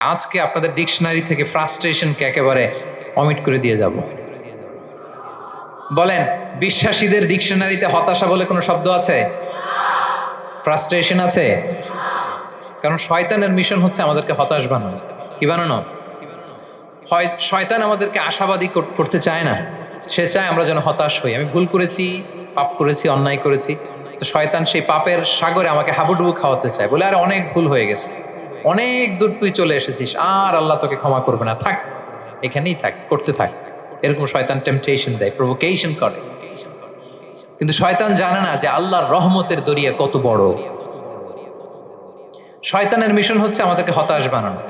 আজকে আপনাদের ডিকশনারি থেকে ফ্রাস্ট্রেশনকে একেবারে অমিট করে দিয়ে যাব। বলেন, বিশ্বাসীদের ডিকশনারিতে হতাশা বলে কোনো শব্দ আছে? ফ্রাস্ট্রেশন আছে? কারণ শয়তানের মিশন হচ্ছে আমাদেরকে হতাশ বানানো। কি বানানো? শয়তান আমাদেরকে আশাবাদী করতে চায় না, সে চায় আমরা যেন হতাশ হই। আমি ভুল করেছি, পাপ করেছি, অন্যায় করেছি, তো শয়তান সেই পাপের সাগরে আমাকে হাবুডুবু খাওয়াতে চায়, বলে আর অনেক ভুল হয়ে গেছে, অনেক দূর তুই চলে এসেছিস, আর আল্লাহ তোকে ক্ষমা করবে না, থাক এখানেই থাক, করতে থাক। এরকম শয়তান টেম্পটেশন দেয়, প্রভোকেশন করে। কিন্তু শয়তান জানে না যে আল্লাহর রহমতের দরিয়া কত বড়। শয়তানের মিশন হচ্ছে আমাদেরকে হতাশ বানানো,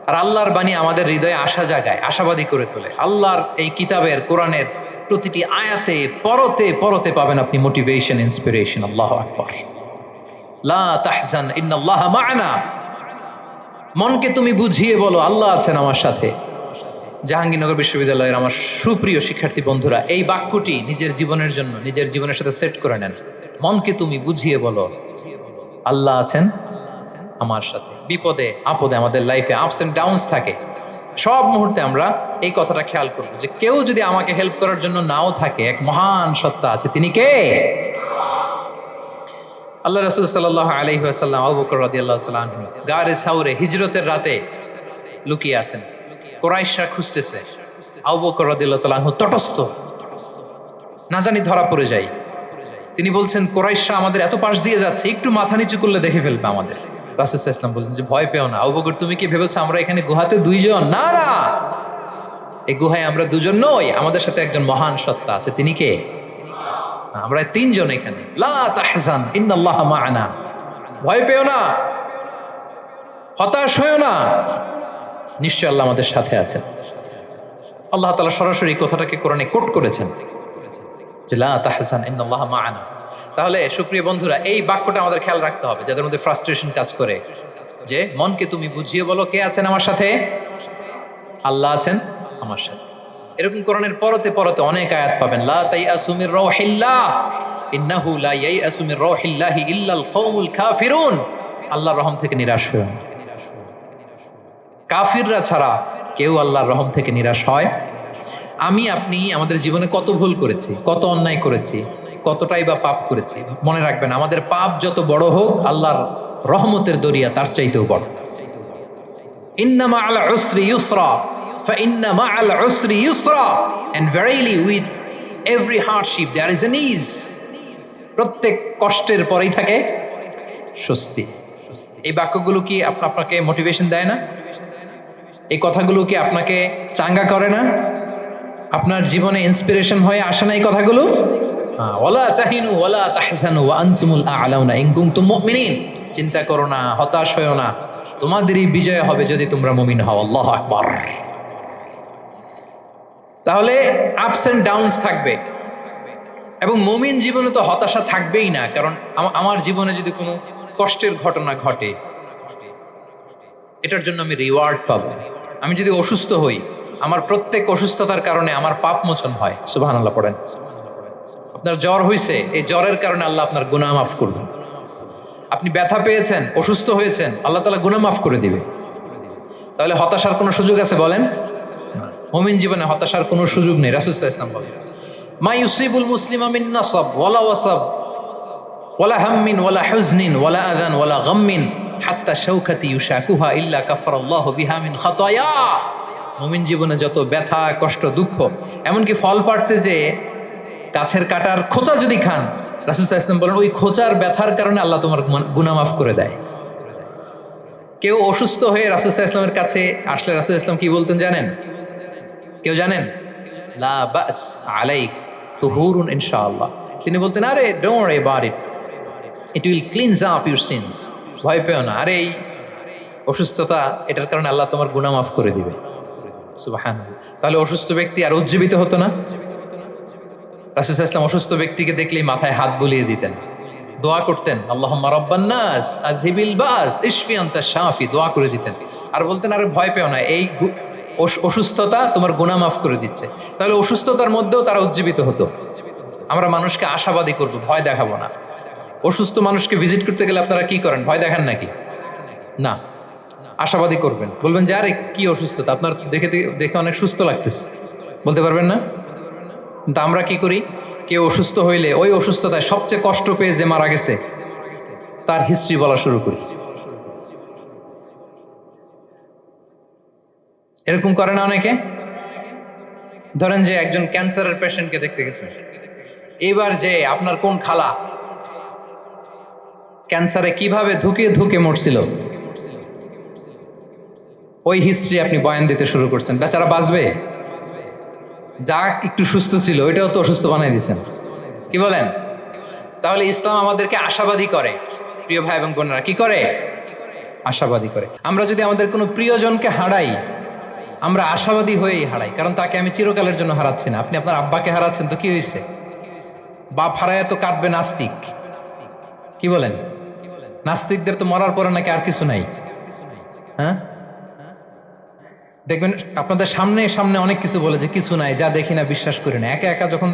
আর আল্লাহর বাণী আমাদের হৃদয়ে আশা জাগায়, আশাবাদী করে তোলে। আল্লাহর এই কিতাবের, কোরআনের প্রতিটি আয়াতে পরতে পরতে পাবেন আপনি মোটিভেশন, ইন্সপিরেশন। আল্লাহু আকবার। লা তাহজান ইন্নাল্লাহ মা'ানা। মনকে তুমি বুঝিয়ে বলো আল্লাহ আছেন আমার সাথে। জাহাঙ্গীরনগর বিশ্ববিদ্যালয়ের আমার সুপ্রিয় শিক্ষার্থী বন্ধুরা, এই বাক্যটি নিজের জীবনের জন্য, নিজের জীবনের সাথে সেট করে নেন। মনকে তুমি বুঝিয়ে বলো আল্লাহ আছেন আমার সাথে। বিপদে আপদে, আমাদের লাইফে আপস এন্ড ডাউনস থাকে, সব মুহূর্তে আমরা এই কথাটা খেয়াল করব যে কেউ যদি আমাকে হেল্প করার জন্য নাও থাকে, এক মহান সত্তা আছে। তিনি কে? আল্লাহ রাসূল সাল্লাল্লাহু আলাইহি ওয়াসাল্লাম আবু বকর রাদিয়াল্লাহু তাআলা আনহু গারে সাউরে হিজরতের রাতে লুকিয়ে আছেন। কুরাইশরা খুঁজতেছে, আবু বকর রাদিয়াল্লাহু তাআলা আনহু তটস্থ, না জানি ধরা পড়ে যায়। তিনি বলছেন, কুরাইশরা আমাদের এত পাশ দিয়ে যাচ্ছে, একটু মাথা নিচু করলে দেখে ফেলবে আমাদের। রাসূল সাল্লাল্লাহু আলাইহি ওয়াসাল্লাম বললেন যে ভয় পেও না। আবু বকর, তুমি কি ভেবেছো আমরা এখানে গুহাতে দুইজন? না না, এই গুহায় আমরা দুজন নই, আমাদের সাথে একজন মহান সত্তা আছে। তিনি কে? আমরা তিনজন এখানে। লা তাহজান ইন্নাল্লাহ মা'ানা। ভয় পেও না, হতাশ হয়ো না, নিশ্চয় আল্লাহ আমাদের সাথে আছেন। আল্লাহ তাআলা সরাসরি কথাটাকে কোরআনে কোট করেছেন যে লা তাহজান ইন্নাল্লাহ মা'ানা। তাহলে সুপ্রিয় বন্ধুরা, এই বাক্যটা আমাদের খেয়াল রাখতে হবে, যাদের মধ্যে ফ্রাস্ট্রেশন কাজ করে, যে মনকে তুমি বুঝিয়ে বলো কে আছেন আমার সাথে? আল্লাহ আছেন আমার সাথে। এরকম কোরআনের পরতে পরতে অনেক আয়াত পাবেন। লা তাইয়াসু মির রাউহিল্লাহ ইন্নাহু লা ইয়াইয়াসু মির রাউহিল্লাহি ইল্লাল কওমুল কাফিরুন। আল্লাহর রহম থেকে নিরাশ হয়ো না। কাফিররা ছাড়া কেউ আল্লাহর রহম থেকে নিরাশ হয়? আমি আপনি আমাদের জীবনে কত ভুল করেছি, কত অন্যায় করেছি, কতটাই বা পাপ করেছি। মনে রাখবেন, আমাদের পাপ যত বড় হোক, আল্লাহর রহমতের দরিয়া তার চাইতেও বড়। ইন্না মা'আল উসরি ইউসরা ফাইন্না মা'আল উসরি ইউসরা, and verily with every hardship there is an ease. প্রত্যেক কষ্টের পরেই থাকে স্বস্তি। এই বাক্যগুলো কি আপনাকে মোটিভেশন দেয় না? এই কথাগুলো কি আপনাকে চাঙ্গা করে না? আপনার জীবনে ইন্সপিরেশন হয়ে আসে না এই কথাগুলো? ওয়ালা তাহিনু ওয়ালা তাহজানু ওয়া আনতুমুল আ'লাউনা ইন কুনতুম মুমিনিন। চিন্তা করো না, হতাশ হয়ো না, তোমাদেরই বিজয় হবে যদি তোমরা মুমিন হও। আল্লাহু আকবার। তাহলে আপস এন্ড ডাউনস থাকবে, এবং মুমিন জীবনে তো হতাশা থাকবেই না। কারণ আমার জীবনে যদি কোনো কষ্টের ঘটনা ঘটে, এটার জন্য আমি রিওয়ার্ড পাবো। আমি যদি অসুস্থ হই, আমার প্রত্যেক অসুস্থতার কারণে আমার পাপ মোচন হয়। সুবহানাল্লাহ পড়েন। আপনার জ্বর হয়েছে, এই জ্বরের কারণে আল্লাহ আপনার গুনাহ মাফ করবেন। আপনি ব্যথা পেয়েছেন, অসুস্থ হয়েছেন, আল্লাহ তাআলা গুনাহ মাফ করে দিবে। তাহলে হতাশার কোনো সুযোগ আছে বলেন? মুমিন জীবনে হতাশার কোনো সুযোগ নেই। রাসূল সাল্লাল্লাহু আলাইহি ওয়াসাল্লাম বলেন, মা ইউসিবুল মুসলিমা মিন নাসাব ওয়ালা ওয়াসাব ওয়ালা হাম্মিন ওয়ালা হুজনিন ওয়ালা আযান ওয়ালা গাম্মিন হাত্তা শাওকাতি ইউশাকুহা ইল্লা কাফারাল্লাহু বিহা মিন খাতায়া। মুমিন জীবনে যত ব্যথা, কষ্ট, দুঃখ, এমনকি ফল পাড়তে যে গাছের কাটার খোঁচা যদি খান, রাসূল সাল্লাল্লাহু আলাইহি ওয়াসাল্লাম বলেন ওই খোঁচার ব্যথার কারণে আল্লাহ তোমার গুনাহ মাফ করে দেয়। কেউ অসুস্থ হয়ে রাসূল সাল্লাল্লাহু আলাইহি ওয়াসাল্লামের কাছে আসলে রাসূল সাল্লাল্লাহু আলাইহি ওয়াসাল্লাম কি বলতেন জানেন? কেউ জানেন? লা বাস আলাইক তুহুরুন ইনশাআল্লাহ। তিনি বলতেন, আরে don't worry about it, it will cleanse up your scenes. ভয় পেও না, আরে এই অসুস্থতা, এটার কারণে আল্লাহ তোমার গুনাহ মাফ করে দিবে। সুবহানাল্লাহ। তাহলে অসুস্থ ব্যক্তি আর উজ্জীবিত হতো না? রাসূল সাল্লাল্লাহু আলাইহি ওয়াসাল্লাম অসুস্থ ব্যক্তিকে দেখলেই মাথায় হাত বুলিয়ে দিতেন, দোয়া করতেন, আল্লাহুম্মা রাব্বান নাস আযহিবিল বাস ইশফি আনতা শাফি, দোয়া করে দিতেন। আর বলতেন, আরে ভয় পেও না, এই অসুস্থতা তোমার গুনাহ মাফ করে দিচ্ছে। তাহলে অসুস্থতার মধ্যেও তারা উজ্জীবিত হতো। আমরা মানুষকে আশাবাদী করব, ভয় দেখাবো না। অসুস্থ মানুষকে ভিজিট করতে গেলে আপনারা কি করেন? ভয় দেখান নাকি? না, আশাবাদী করবেন, বলবেন যে আরে কি অসুস্থতা, আপনার দেখে দেখে অনেক সুস্থ লাগতেছে, বলতে পারবেন না? কিন্তু আমরা কি করি, কেউ অসুস্থ হইলে ওই অসুস্থতায় সবচেয়ে কষ্ট পেয়ে যে মারা গেছে তার হিস্ট্রি বলা শুরু করি। এরকম করে না অনেকে? ধরেন যে একজন ক্যান্সারের পেশেন্টকে দেখতে গেছেন, এবার যে আপনার কোন খালা ক্যান্সারে কিভাবে ধুকে ধুকে মরছিল, ওই হিস্ট্রি আপনি বয়ান দিতে শুরু করছেন, বেচারা বাঁচবে? যা একটু সুস্থ ছিল ওইটাও তো অসুস্থ বানাই দিচ্ছেন, কি বলেন? তাহলে ইসলাম আমাদেরকে আশাবাদী করে। প্রিয় ভাই এবং বোনেরা, কি করে? আশাবাদী করে। আমরা যদি আমাদের কোনো প্রিয়জনকে হারাই, আমরা আশাবাদী হয়েই হারাই, কারণ তাকে আমি চিরকালের জন্য হারাচ্ছি না। আপনি আপনার আব্বাকে হারাচ্ছেন তো কি হয়েছে? বাপ হারায় তো কাঁদবে নাস্তিক, কি বলেন? নাস্তিকদের তো মরার পরে নাকি আর কিছু নাই। হ্যাঁ, দেখবেন আপনাদের সামনে সামনে অনেক কিছু বলে যে কিছু নাই, যা দেখি না বিশ্বাস করি না। একা একা যখন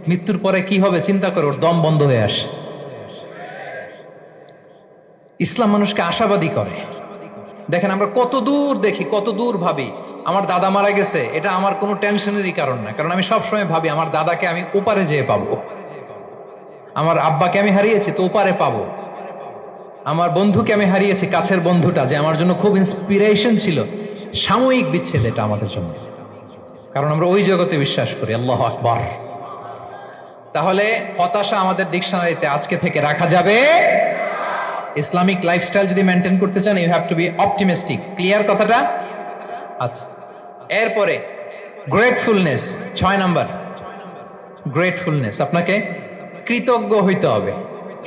মৃত্যুর পরে কি হবে চিন্তা করে ওর দম বন্ধ হয়ে আসে। ইসলাম মানুষকে আশাবাদী করে। দেখেন আমরা কত দূর দেখি, কত দূর ভাবি। আমার দাদা মারা গেছে, এটা আমার কোনো টেনশনেরই কারণ না, কারণ আমি সবসময় ভাবি আমার দাদাকে আমি ওপারে যেয়ে পাবো। আমার আব্বাকে আমি হারিয়েছি তো ওপারে পাবো। আমার বন্ধুকে আমি হারিয়েছি, কাছের বন্ধুটা যে আমার জন্য খুব ইন্সপিরেশন ছিল, সাময়িক বিচ্ছেদ এটা আমাদের জন্য, কারণ আমরা ওই জগতে বিশ্বাস করি। আল্লাহু আকবার। তাহলে হতাশা আমাদের ডিকশনারিতে আজকে থেকে রাখা যাবে। ইসলামিক লাইফস্টাইল যদি মেনটেন করতে চান, you have to be optimistic. Clear কথাটা? আচ্ছা, এরপরে গ্রেটফুলনেস, 6 নাম্বার। গ্রেটফুলনেস, আপনাকে কৃতজ্ঞ হইতে হবে,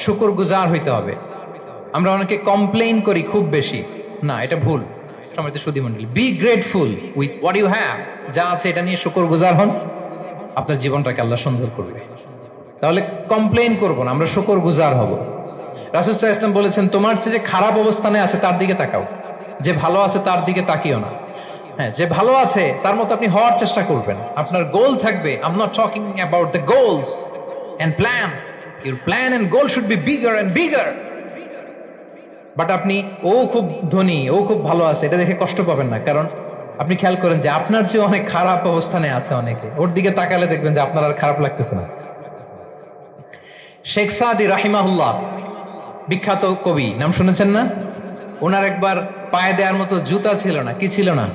শুকরগুজার হইতে হবে। আমরা অনেকে কমপ্লেইন করি খুব বেশি, না এটা ভুল। সম্মানিত সুধীমণ্ডলী, be grateful with what you have. যা আছে এটা নিয়ে শুকরগুজার হন, আপনার জীবনটাকে আল্লাহ সুন্দর করবে। তাহলে কমপ্লেইন করব না, আমরা শুকরগুজার হব। রাসূল সাল্লাল্লাহু আলাইহি ওয়াসাল্লাম বলেছেন, তোমার চেয়ে যে খারাপ অবস্থানে আছে তার দিকে তাকাও, যে ভালো আছে তার দিকে তাকিও না। হ্যাঁ, যে ভালো আছে তার মতো আপনি হওয়ার চেষ্টা করবেন। আপনার গোল থাকবে। I am not talking about the goals and plans, your plan and goal should be bigger and bigger. But আপনি ও খুব ধনী, ও খুব ভালো আছে এটা দেখে কষ্ট পাবেন না, কারণ আপনি খেয়াল করেন যে আপনার চেয়ে অনেক খারাপ অবস্থানে আছে অনেকে, ওর দিকে তাকালে দেখবেন যে আপনার আর খারাপ লাগতেছে না। শেখ সাদি রাহিমাহুল্লাহ, বিখ্যাত কবি, নাম শুনেছেন না? ওনার একবার পায়ে দেওয়ার মতো জুতা ছিল না। কি ছিল না?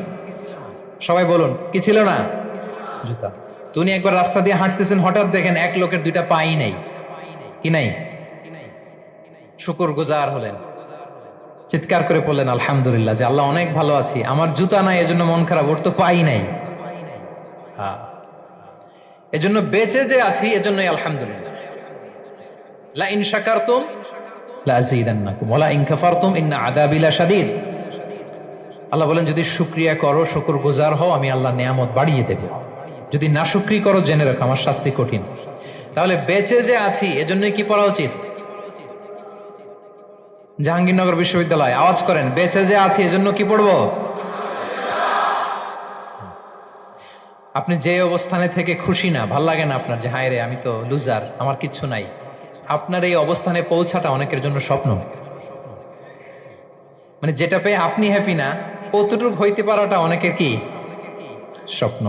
সবাই বলুন, কি ছিল না? জুতা। তো উনি একবার রাস্তা দিয়ে হাঁটতেছেন, হঠাৎ দেখেন এক লোকের 2টা পাই নাই। কি নাই? শুকরগুজার হলেন, চিৎকার করে বললেন আলহামদুলিল্লাহ, যে আল্লাহ অনেক ভালো আছি, আমার জুতা নাই এজন্য মন খারাপ, ওর তো পাই নাই। এজন্য বেঁচে যে আছি এজন্যই আলহামদুলিল্লাহ। লা ইন শাকারতুম লা আযীদান্নাকুম ওয়া লা ইন কাফারতুম ইন্না আযাবি লাশাদীদ। আল্লাহ বলেন, যদি শুকরিয়া করো, শুকরগুজার হও, আমি আল্লাহ নিয়ামত বাড়িয়ে দেব। যদি নাশুকরি করো, জেনে রাখো আমার শাস্তি কঠিন। তাহলে বেঁচে যে আছি এজন্যই কি পড়া উচিত? জাহাঙ্গীরনগর বিশ্ববিদ্যালয় আওয়াজ করেন, বেঁচে যে আছি এজন্য কি পড়বো? আপনি যে অবস্থানে থেকে খুশি না, ভাল লাগে না আপনার, যে হায় রে আমি তো লুজার, আমার কিচ্ছু নাই, আপনার এই অবস্থানে পৌঁছাটা অনেকের জন্য স্বপ্ন। মানে যেটা পেয়ে আপনি হ্যাপি না, কতটুকু হইতে পারাটা অনেকের কি স্বপ্ন।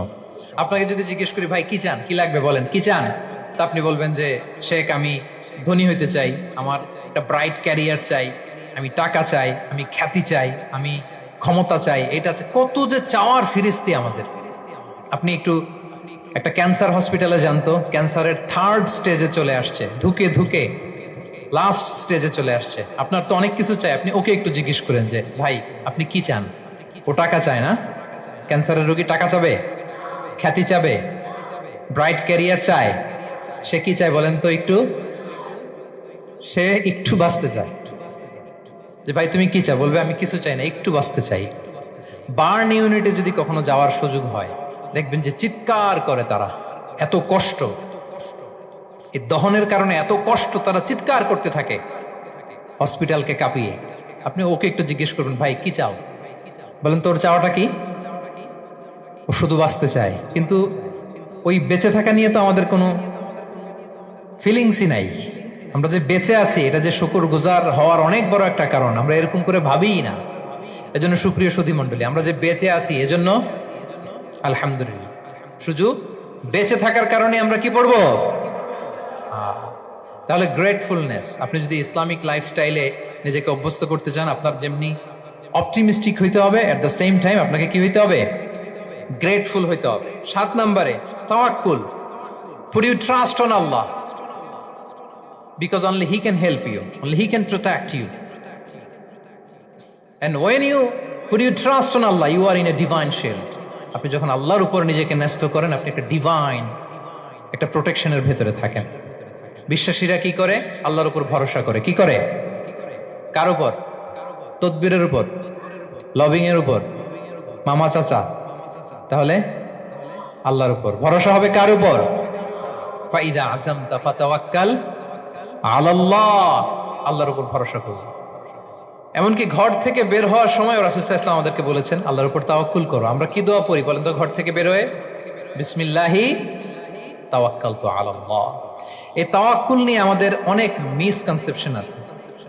আপনাকে যদি জিজ্ঞেস করি, ভাই কি চান, কি লাগবে বলেন, কি চান? তা আপনি বলবেন যে শেখ আমি ধনী হইতে চাই, আমার একটা ব্রাইট ক্যারিয়ার চাই, আমি টাকা চাই, আমি খ্যাতি চাই, আমি ক্ষমতা চাই, এটা চাই। কত যে চাওয়ার ফিরিস্তি আমাদের। আপনি একটু একটা ক্যান্সার হসপিটালে জানতো, ক্যান্সারের 3rd স্টেজে চলে আসছে, ধুকে ধুকে লাস্ট স্টেজে চলে আসছে। আপনার তো অনেক কিছু চাই, আপনি ওকে একটু জিজ্ঞেস করেন যে ভাই আপনি কি চান? ও টাকা চায় না? ক্যান্সারের রোগী টাকা চাবে, খ্যাতি চাবে, ব্রাইট ক্যারিয়ার চায়। সে কি চায় বলেন তো একটু? সে একটু বাঁচতে চায়। যে ভাই তুমি কি চাও? বলবে আমি কিছু চাই না, একটু বাঁচতে চাই। বার্ন ইউনিটে যদি কখনো যাওয়ার সুযোগ হয়, দেখবেন যে চিৎকার করে তারা, এত কষ্ট, এই দহনের কারণে এত কষ্ট, তারা চিৎকার করতে থাকে হসপিটালকে কাঁপিয়ে। আপনি ওকে একটু জিজ্ঞেস করবেন, ভাই কি চাও? বলেন তোর চাওয়াটা কি? ও শুধু বাঁচতে চায়, কিন্তু ওই বেঁচে থাকা নিয়ে তো আমাদের কোনো ফিলিংসই নাই। আমরা যে বেঁচে আছি এটা যে শুকরগুজার হওয়ার অনেক বড় একটা কারণ, আমরা এরকম করে ভাবিই না। এজন্য সুপ্রিয় সুধী মণ্ডলী, আমরা যে বেঁচে আছি এজন্য আলহামদুলিল্লাহ। শুধু বেঁচে থাকার কারণে আমরা কি পড়বো? তাহলে গ্রেটফুলনেস, আপনি যদি ইসলামিক লাইফস্টাইলে নিজেকে অভ্যস্ত করতে চান, আপনার যেমনি অপটিমিস্টিক হইতে হবে, এট দ্য সেম টাইম আপনাকে কি হইতে হবে? গ্রেটফুল হইতে হবে। 7 নম্বরে তাওয়াক্কুল। Put your trust on Allah because only He can help you, only He can protect you. And when you put your trust on Allah, you are in a divine shield. আপনি যখন আল্লাহর উপর নিজেকে ন্যস্ত করেন, আপনি একটা ডিভাইন, একটা প্রোটেকশনের ভেতরে থাকেন। বিশ্বাসীরা কি করে? আল্লাহর উপর ভরসা করে। কি করে? কার উপর? তদবিরের উপর, লবিং এর উপর, মামা চাচা। তাহলে আল্লাহর উপর ভরসা হবে। কার উপর? ফাইদা আযামতা ফাতাওয়াক্কাল আলাল্লাহ, আল্লাহর উপর ভরসা করো। এমনকি ঘর থেকে বের হওয়ার সময় রাসূল সাল্লাল্লাহু আলাইহি ওয়াসাল্লাম আমাদেরকে বলেছেন আল্লাহর উপর তাওয়াক্কুল করো। আমরা কি দোয়া পড়ি বলেন তো ঘর থেকে বের হয়ে? বিসমিল্লাহি তাওয়াক্কালতু আলাল্লাহ। এই তাওয়াক্কুল নিয়ে আমাদের অনেক মিসকনসেপশন আছে।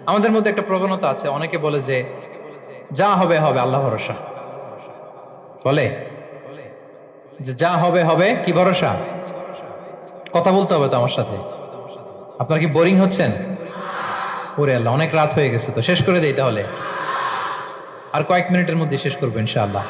আমাদের মধ্যে একটা প্রবণতা আছে, অনেকে বলে যে যা হবে হবে, আল্লাহ ভরসা। বলে যে যা হবে হবে, কি ভরসা? কথা বলতে হবে তো আমার সাথে। আপনার কি বোরিং হচ্ছেন? ওরে আল্লাহ, অনেক রাত হয়ে গেছে, তো শেষ করে দেই তাহলে। আর কয়েক মিনিটের মধ্যে শেষ করবো ইনশাআল্লাহ।